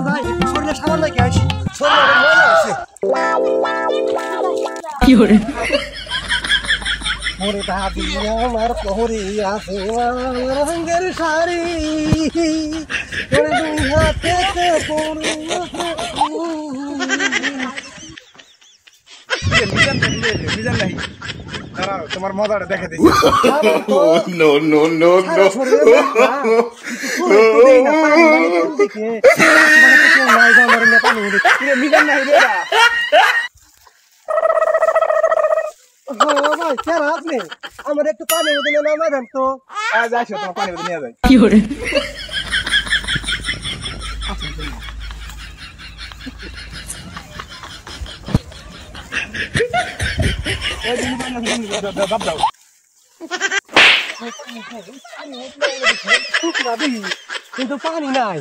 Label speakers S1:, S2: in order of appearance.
S1: ভাই শরীরে সাবান লাগে আসি শরীরে ময়লা আছে
S2: কি হরে
S1: মোরে দাদি আমার পহরে আছে রঙের শাড়ি ওরে দুই হাতে পড়ে
S3: মিজান নাই দাঁড়াও তোমার মজাটা দেখে দিই
S4: no no no no
S3: Mizan নাই রে
S1: আপনি আমার একটু পানি দিলে নামা দেন তো
S3: আজ আসো তোমার পানি নিয়ে যাই
S2: কি হরে
S1: কিন্তু পানি নাই